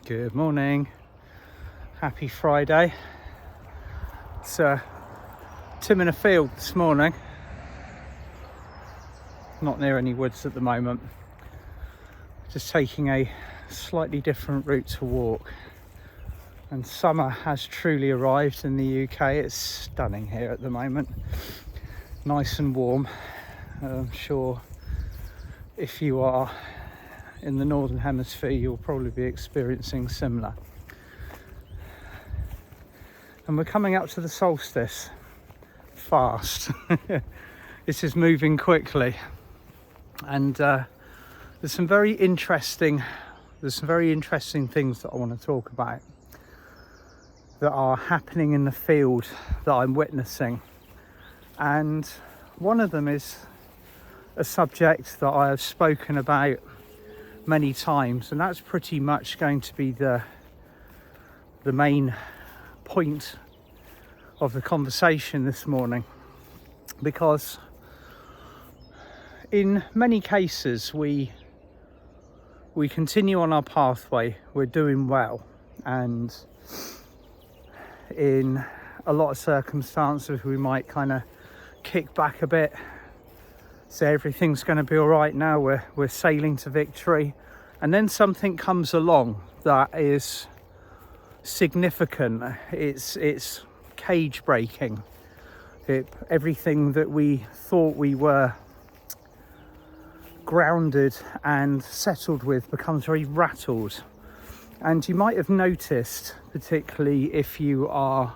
Good morning, happy Friday. It's Tim in a field this morning, not near any woods at the moment, just taking a slightly different route to walk. And summer has truly arrived in the UK. It's stunning here at the moment, nice and warm. I'm sure if you are in the northern hemisphere you'll probably be experiencing similar. And we're coming up to the solstice fast. This is moving quickly, and there's some very interesting things that I want to talk about that are happening in the field that I'm witnessing. And one of them is a subject that I have spoken about many times, and that's pretty much going to be the main point of the conversation this morning, because in many cases we continue on our pathway, we're doing well, and in a lot of circumstances we might kind of kick back a bit, say everything's going to be all right now, we're sailing to victory, and then something comes along that is significant. It's cage breaking. Everything that we thought we were grounded and settled with becomes very rattled. And you might have noticed, particularly if you are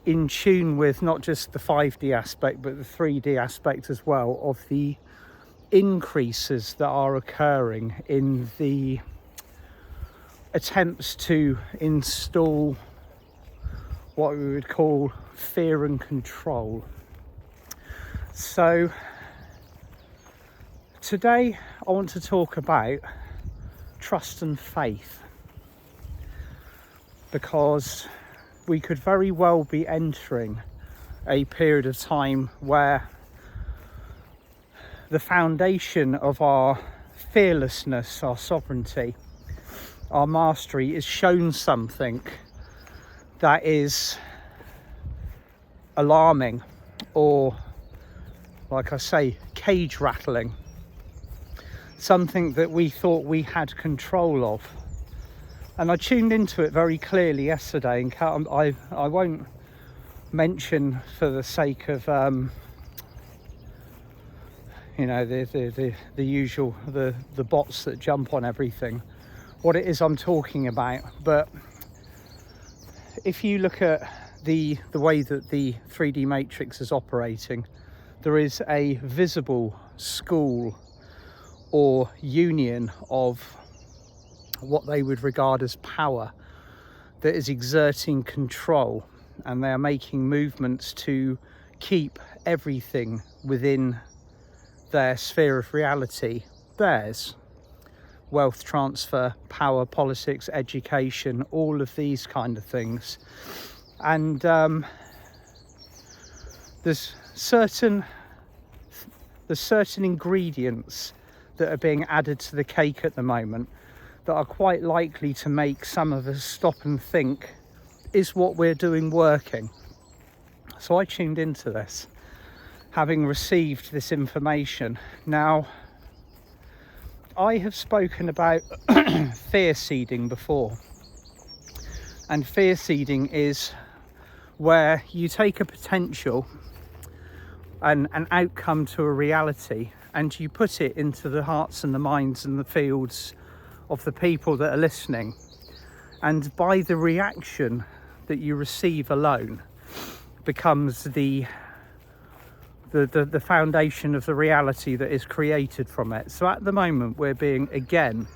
in tune with not just the 5D aspect but the 3D aspect as well, of the increases that are occurring in the attempts to install what we would call fear and control. So today I want to talk about trust and faith, because we could very well be entering a period of time where the foundation of our fearlessness, our sovereignty, our mastery is shown something that is alarming, or, like I say, cage rattling. Something that we thought we had control of. And I tuned into it very clearly yesterday, and I won't mention, for the sake of the usual, the bots that jump on everything, what it is I'm talking about. But if you look at the way that the 3D matrix is operating, there is a visible school or union of what they would regard as power that is exerting control, and they are making movements to keep everything within their sphere of reality theirs. Wealth transfer, power, politics, education, all of these kind of things. And there's certain ingredients that are being added to the cake at the moment that are quite likely to make some of us stop and think, is what we're doing working? So I tuned into this, having received this information. Now, I have spoken about fear seeding before, and fear seeding is where you take a potential and an outcome to a reality, and you put it into the hearts and the minds and the fields of the people that are listening, and by the reaction that you receive alone becomes the foundation of the reality that is created from it. So at the moment we're being again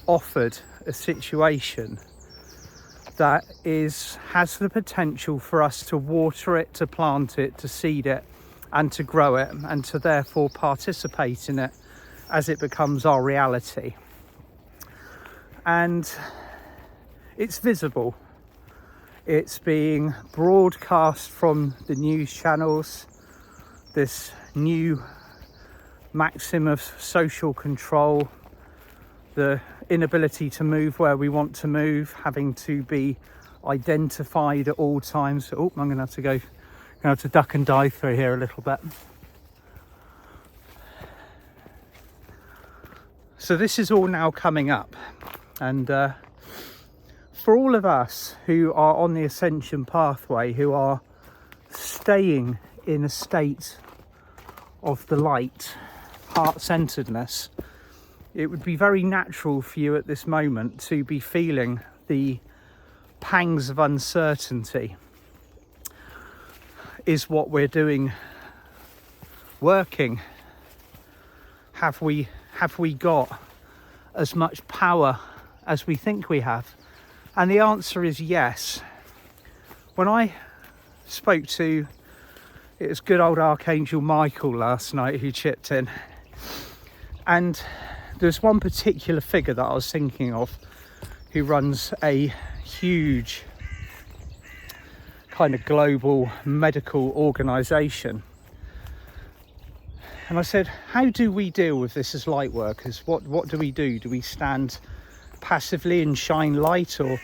offered a situation that has the potential for us to water it, to plant it, to seed it, and to grow it, and to therefore participate in it as it becomes our reality. And it's visible. It's being broadcast from the news channels, this new maxim of social control, the inability to move where we want to move, having to be identified at all times. Oh, I'm going to have to duck and dive through here a little bit. So this is all now coming up, and for all of us who are on the ascension pathway, who are staying in a state of the light, heart-centeredness, it would be very natural for you at this moment to be feeling the pangs of uncertainty. Is what we're doing working? Have we got as much power as we think we have? And the answer is yes. When I spoke to, it was good old Archangel Michael last night who chipped in, and there's one particular figure that I was thinking of who runs a huge kind of global medical organisation. And I said, how do we deal with this as light workers? What do we do? Do we stand passively and shine light, or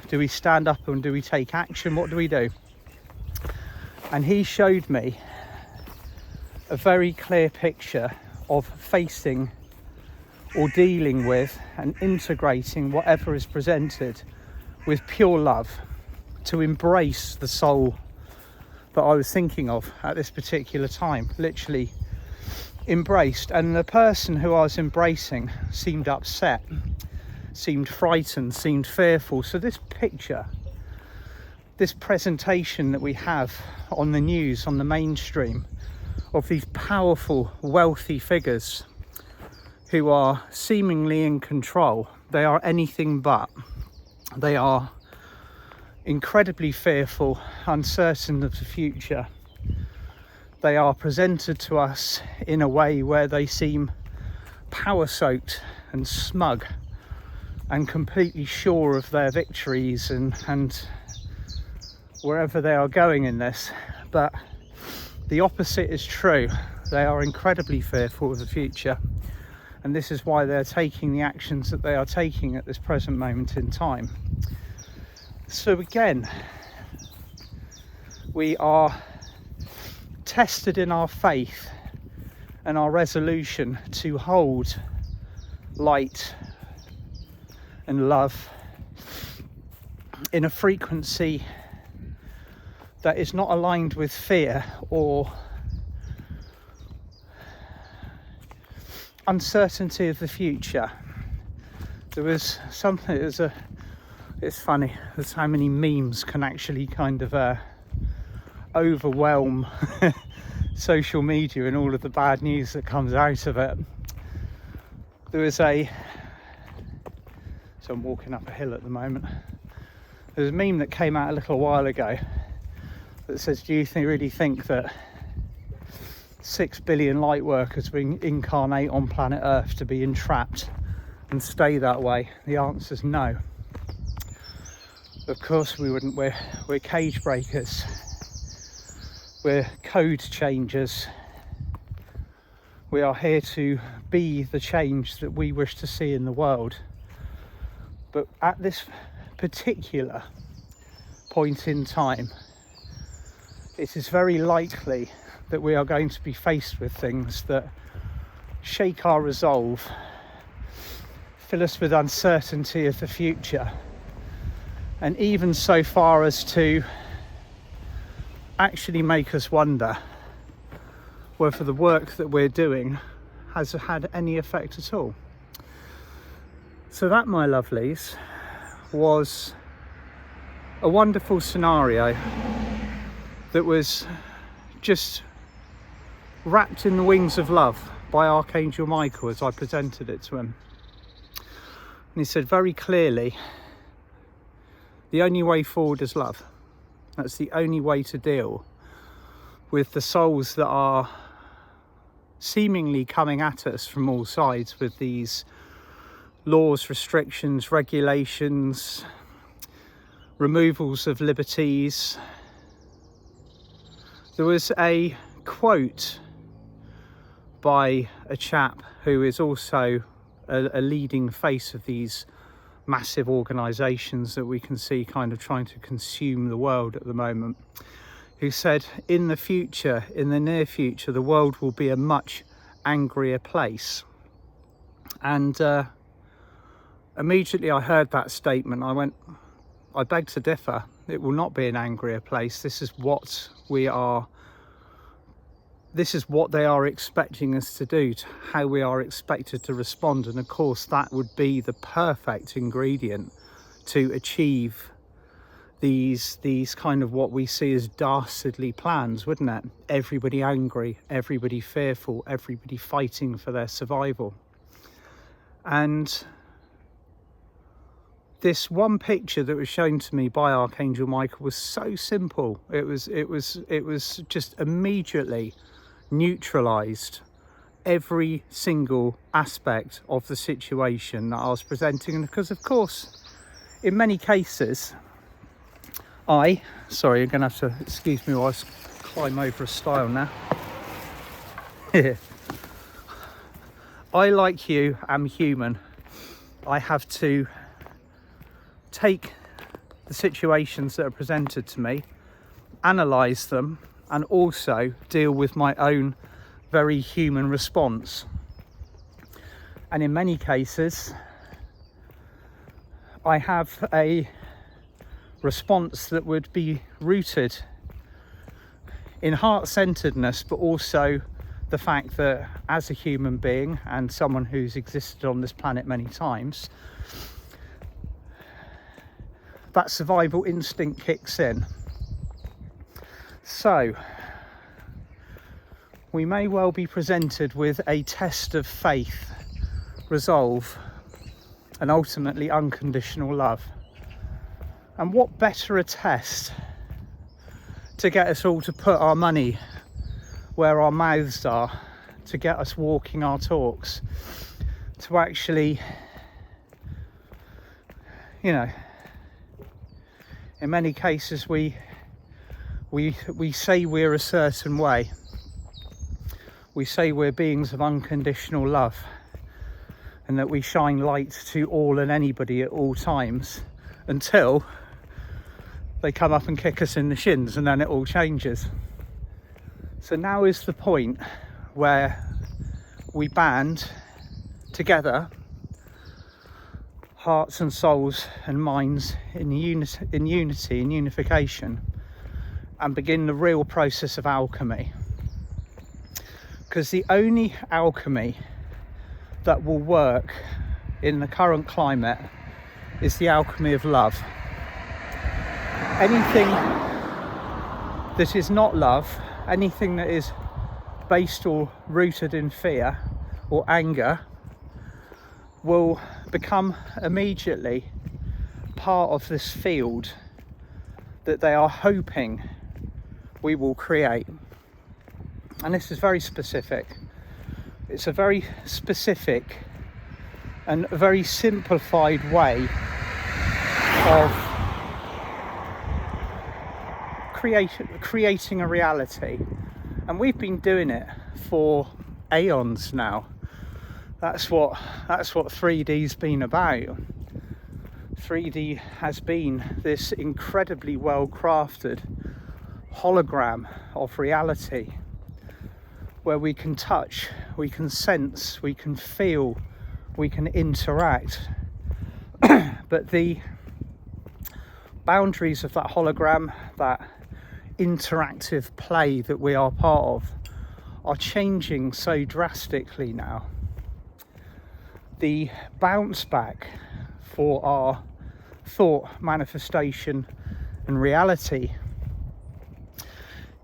do we stand up and do we take action? What do we do? And he showed me a very clear picture of facing or dealing with and integrating whatever is presented with pure love, to embrace the soul that I was thinking of at this particular time, literally embraced. And the person who I was embracing seemed upset, seemed frightened, seemed fearful. So this picture, this presentation that we have on the news, on the mainstream, of these powerful, wealthy figures who are seemingly in control, they are anything but. They are incredibly fearful, uncertain of the future. They are presented to us in a way where they seem power-soaked and smug and completely sure of their victories and wherever they are going in this. But the opposite is true. They are incredibly fearful of the future, and this is why they're taking the actions that they are taking at this present moment in time. So again, we are tested in our faith and our resolution to hold light and love in a frequency that is not aligned with fear or uncertainty of the future. There was something, it's funny, there's how many memes can actually kind of overwhelm social media and all of the bad news that comes out of it. There was so I'm walking up a hill at the moment. There's a meme that came out a little while ago that says, do you really think that 6 billion light workers will incarnate on planet Earth to be entrapped and stay that way? The answer is no. Of course we wouldn't. We're cage breakers. We're code changers. We are here to be the change that we wish to see in the world. But at this particular point in time, it is very likely that we are going to be faced with things that shake our resolve, fill us with uncertainty of the future, and even so far as to actually make us wonder whether the work that we're doing has had any effect at all. So that, my lovelies, was a wonderful scenario that was just wrapped in the wings of love by Archangel Michael as I presented it to him. And he said very clearly, the only way forward is love. That's the only way to deal with the souls that are seemingly coming at us from all sides with these laws, restrictions, regulations, removals of liberties. There was a quote by a chap who is also a leading face of these massive organisations that we can see kind of trying to consume the world at the moment, who said in the future, in the near future, the world will be a much angrier place. And immediately I heard that statement, I beg to differ. It will not be an angrier place. This is what they are expecting us to do, how we are expected to respond. And of course that would be the perfect ingredient to achieve these kind of what we see as dastardly plans, wouldn't it? Everybody angry, everybody fearful, everybody fighting for their survival. And this one picture that was shown to me by Archangel Michael was so simple. It was just immediately neutralized every single aspect of the situation that I was presenting. And because of course in many cases sorry, you're gonna have to excuse me while I climb over a stile now. I, like you, am human. I have to take the situations that are presented to me, analyze them, and also deal with my own very human response. And in many cases I have a response that would be rooted in heart-centeredness, but also the fact that as a human being and someone who's existed on this planet many times, that survival instinct kicks in. So we may well be presented with a test of faith, resolve, and ultimately unconditional love. And what better a test to get us all to put our money where our mouths are, to get us walking our talks, to actually, you know, in many cases we say we're a certain way. We say we're beings of unconditional love and that we shine light to all and anybody at all times, until they come up and kick us in the shins, and then it all changes. So now is the point where we band together, hearts and souls and minds in unity and unification, and begin the real process of alchemy. Because the only alchemy that will work in the current climate is the alchemy of love. Anything that is not love, anything that is based or rooted in fear or anger, will become immediately part of this field that they are hoping we will create. And this is very specific. It's a very specific and a very simplified way of creating a reality. And we've been doing it for aeons now. That's what 3D's been about. 3D has been this incredibly well crafted hologram of reality, where we can touch, we can sense, we can feel, we can interact. But the boundaries of that hologram, that interactive play that we are part of, are changing so drastically now. The bounce back for our thought, manifestation and reality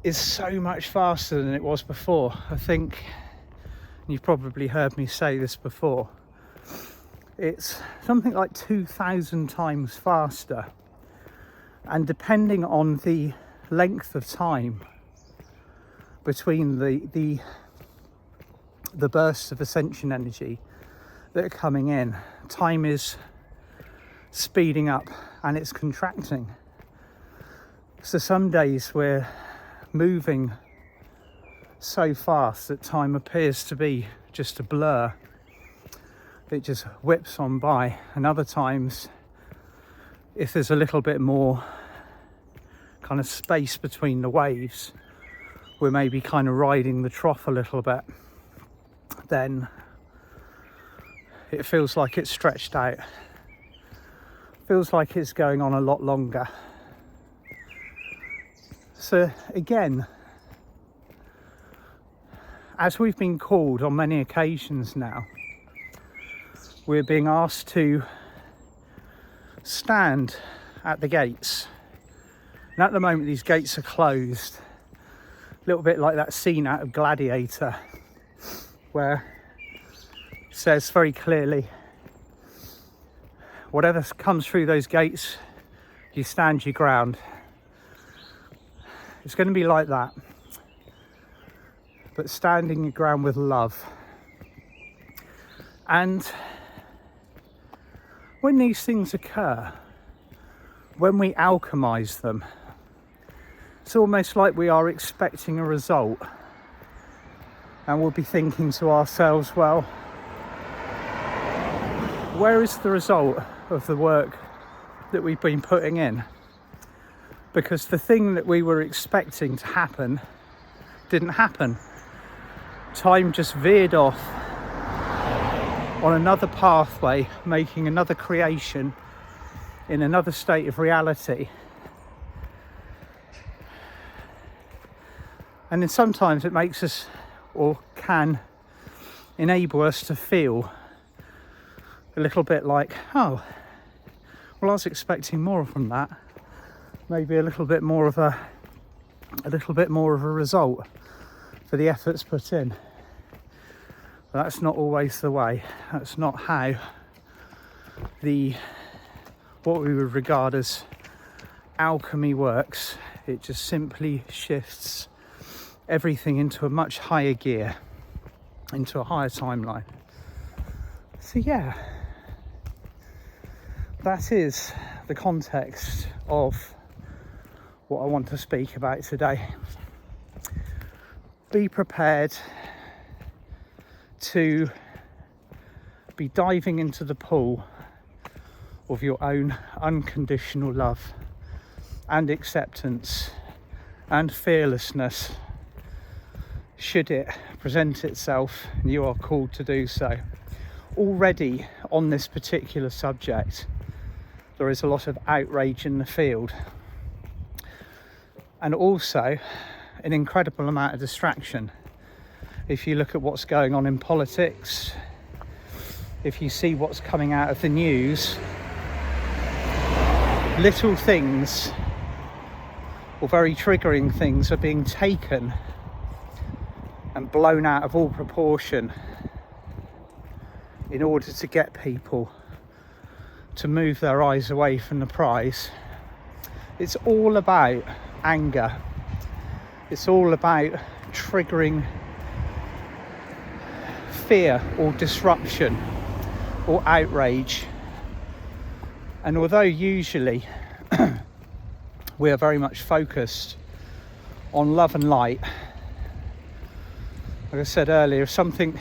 is so much faster than it was before. I think, and you've probably heard me say this before, it's something like 2,000 times faster. And depending on the length of time between the bursts of ascension energy that are coming in, time is speeding up and it's contracting. So some days we're moving so fast that time appears to be just a blur. it just whips on by, and other times if there's a little bit more kind of space between the waves, we're maybe kind of riding the trough a little bit, then it feels like it's stretched out, feels like it's going on a lot longer. So again, as we've been called on many occasions now, we're being asked to stand at the gates. And at the moment these gates are closed, a little bit like that scene out of Gladiator, where it says very clearly, whatever comes through those gates, you stand your ground. It's going to be like that, but standing your ground with love. And when these things occur, when we alchemize them, it's almost like we are expecting a result, and we'll be thinking to ourselves, well, where is the result of the work that we've been putting in? Because the thing that we were expecting to happen didn't happen. Time just veered off on another pathway, making another creation in another state of reality. And then sometimes it makes us, or can enable us to feel a little bit like, oh, well, I was expecting more from that. Maybe a little bit more of a result for the efforts put in. But that's not always the way. That's not how what we would regard as alchemy works. It just simply shifts everything into a much higher gear, into a higher timeline. So yeah, that is the context of what I want to speak about today. Be prepared to be diving into the pool of your own unconditional love and acceptance and fearlessness, should it present itself and you are called to do so. Already on this particular subject, there is a lot of outrage in the field, and also an incredible amount of distraction. If you look at what's going on in politics, if you see what's coming out of the news, little things or very triggering things are being taken and blown out of all proportion in order to get people to move their eyes away from the prize. It's all about anger. It's all about triggering fear or disruption or outrage. And although usually we are very much focused on love and light, like I said earlier, if something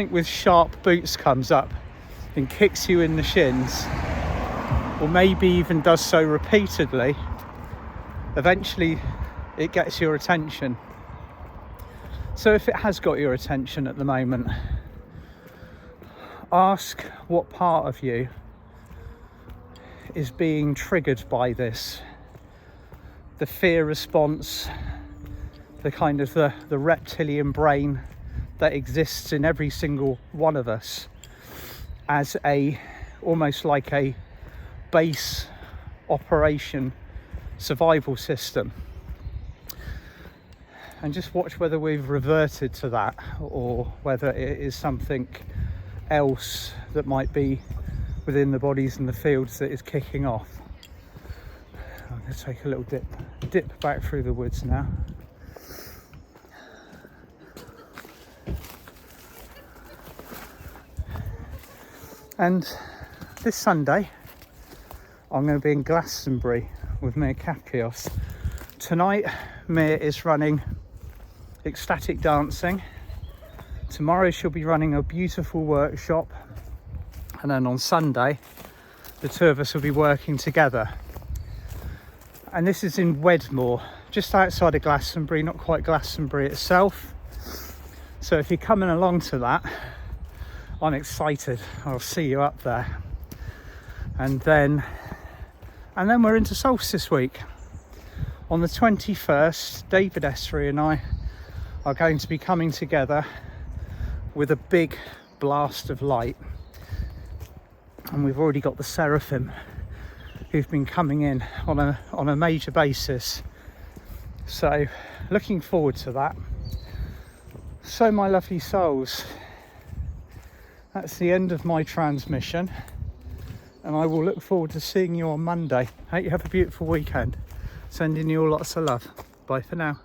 with sharp boots comes up and kicks you in the shins, or maybe even does so repeatedly, eventually it gets your attention. So if it has got your attention at the moment, ask what part of you is being triggered by this. The fear response, the kind of the reptilian brain that exists in every single one of us as almost like a base operation survival system. And just watch whether we've reverted to that, or whether it is something else that might be within the bodies and the fields that is kicking off. I'm going to take a little dip back through the woods now. And this Sunday I'm going to be in Glastonbury with Mir Kakios. Tonight Mir is running ecstatic dancing Tomorrow she'll be running a beautiful workshop, and then on Sunday the two of us will be working together. And this is in Wedmore, just outside of Glastonbury, not quite Glastonbury itself. So if you're coming along to that, I'm excited. I'll see you up there. And then we're into solstice week. On the 21st, David Esri and I are going to be coming together with a big blast of light. And we've already got the seraphim who've been coming in on a major basis. So looking forward to that. So my lovely souls, that's the end of my transmission, and I will look forward to seeing you on Monday. Hope you have a beautiful weekend. Sending you all lots of love. Bye for now.